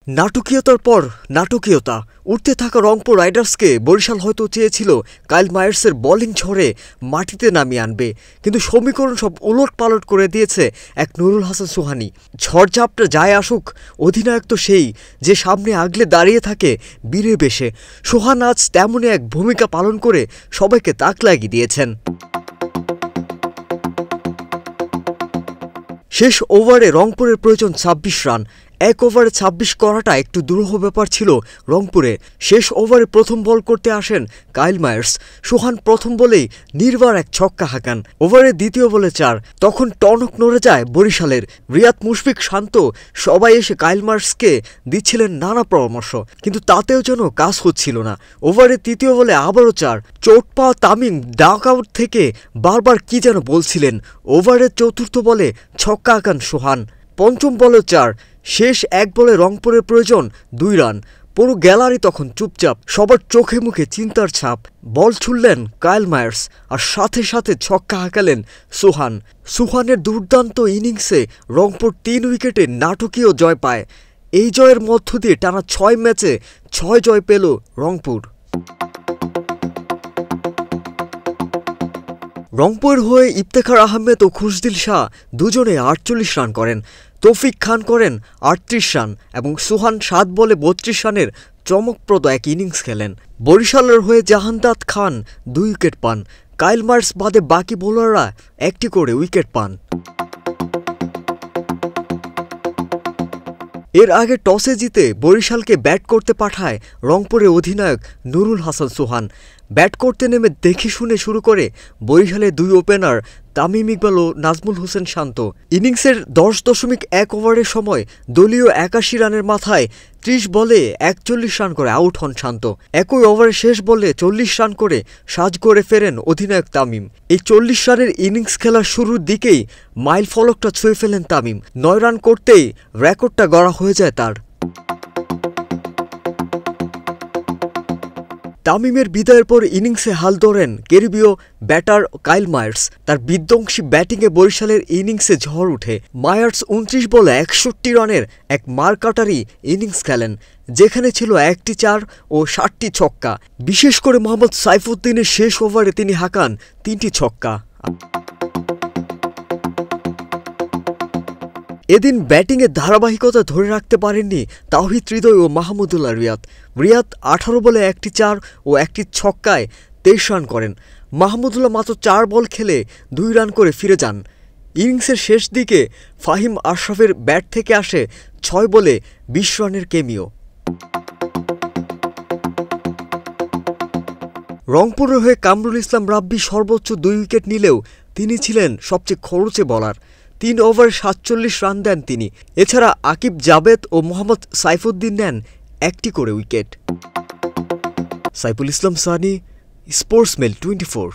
নাটকীয়তার পর নাটকীয়তা উঠতে থাকা রংপুর রাইডার্সকে বরিশাল হয়তো চেয়েছিল কাইল মায়ার্সের বোলিং ঝড়ে মাটিতে নামিয়ে আনবে, কিন্তু সমীকরণ সব উলটপালট করে দিয়েছে এক নুরুল হাসান সোহানী। ঝড়ঝাপটা যায় আসুক, অধিনায়ক তো সেই যে সামনে আগলে দাঁড়িয়ে থাকে বীরের বেশে। সোহান আজ তেমনই এক ভূমিকা পালন করে সবাইকে তাক লাগিয়ে দিয়েছেন। শেষ ওভারে রংপুরের প্রয়োজন ২৬ রান। এক ওভারে ২৬ করাটা একটু দুরূহ ব্যাপার ছিল রংপুরে। শেষ ওভারে প্রথম বল করতে আসেন কাইল মায়ার্স। সোহান প্রথম বলেই নির্বার এক ছক্কা হাঁকান। ওভারে দ্বিতীয় বলে ৪। তখন টনক নড়ে যায় বরিশালের। রিয়াদ, মুশফিক, শান্ত সবাই এসে কাইল মায়ার্সকে দিচ্ছিলেন নানা পরামর্শ, কিন্তু তাতেও যেন কাজ হচ্ছিল না। ওভারে তৃতীয় বলে আবারও ৪। চোট পাওয়া তামিম ডাক আউট থেকে বারবার কি যেন বলছিলেন। ওভারের চতুর্থ বলে ছক্কা হাঁকান সোহান। পঞ্চম বলে ৪। শেষ এক বলে রংপুরের প্রয়োজন ২ রান। পুরো গ্যালারি তখন চুপচাপ, সবার চোখে মুখে চিন্তার ছাপ। বল ছুড়লেন কাইল মায়ার্স আর সাথে সাথে ছক্কা হাঁকালেন সোহান। সোহানের দুর্দান্ত ইনিংসে রংপুর ৩ উইকেটে নাটকীয় জয় পায়। এই জয়ের মধ্য দিয়ে টানা ৬ ম্যাচে ৬ জয় পেল রংপুর। রংপুর হয়ে ইফতেখার আহমেদ ও খুশদিল শাহ দুজনে ৪৮ রান করেন। তৌফিক খান করেন ৩৮ রান এবং সোহান ৭ বলে ৩২ রানের চমকপ্রদ এক ইনিংস খেলেন। বরিশালের হয়ে জাহানদাদ খান ২ উইকেট পান। কাইল মায়ার্স বাদে বাকি বোলাররা একটি করে উইকেট পান। এর আগে টসে জিতে বরিশালকে ব্যাট করতে পাঠায় রংপুরের অধিনায়ক নুরুল হাসান সোহান। ব্যাট করতে নেমে দেখে শুনে শুরু করে বরিশালের ২ ওপেনার তামিম ইকবাল ও নাজমুল হোসেন শান্ত। ইনিংসের ১০.১ ওভারের সময় দলীয় ৮১ রানের মাথায় ৩০ বলে ৪১ রান করে আউট হন শান্ত। একই ওভারে শেষ বলে ৪০ রান করে সাজ করে ফেরেন অধিনায়ক তামিম। এই ৪০ রানের ইনিংস খেলার শুরুর দিকেই মাইল ফলকটা ছুঁয়ে ফেলেন তামিম। ৯ রান করতেই রেকর্ডটা গড়া হয়ে যায় তার। তামিমের বিদায়ের পর ইনিংসে হাল ধরেন ক্যারিবীয় ব্যাটার কাইল মায়ার্স। তার বিধ্বংসী ব্যাটিংয়ে বরিশালের ইনিংসে ঝড় উঠে। মায়ার্স ২৯ বলে ৬১ রানের এক মারকাটারি ইনিংস খেলেন, যেখানে ছিল ১টি ৪ ও ৭টি ছক্কা। বিশেষ করে মোহাম্মদ সাইফুদ্দিনের শেষ ওভারে তিনি হাঁকান ৩টি ছক্কা। এদিন ব্যাটিংয়ের ধারাবাহিকতা ধরে রাখতে পারেননি তাওহিদ হৃদয় ও মাহমুদুল্লাহ রিয়াদ। রিয়াদ ১৮ বলে ১টি ৪ ও ১টি ছক্কায় ২৩ রান করেন। মাহমুদুল্লাহ মাত্র ৪ বল খেলে ২ রান করে ফিরে যান। ইনিংসের শেষ দিকে ফাহিম আশরাফের ব্যাট থেকে আসে ৬ বলে ২০ রানের ক্যামিও। রংপুরের হয়ে কামরুল ইসলাম রাব্বি সর্বোচ্চ ২ উইকেট নিলেও তিনি ছিলেন সবচেয়ে খরচে বোলার। ৩ ওভারে ৪৭ রান দেন তিনি। এছাড়া আকিব জাবেদ ও মোহাম্মদ সাইফুদ্দিন নেন একটি করে উইকেট। সাইফুল ইসলাম সানি, স্পোর্টসমেল 24।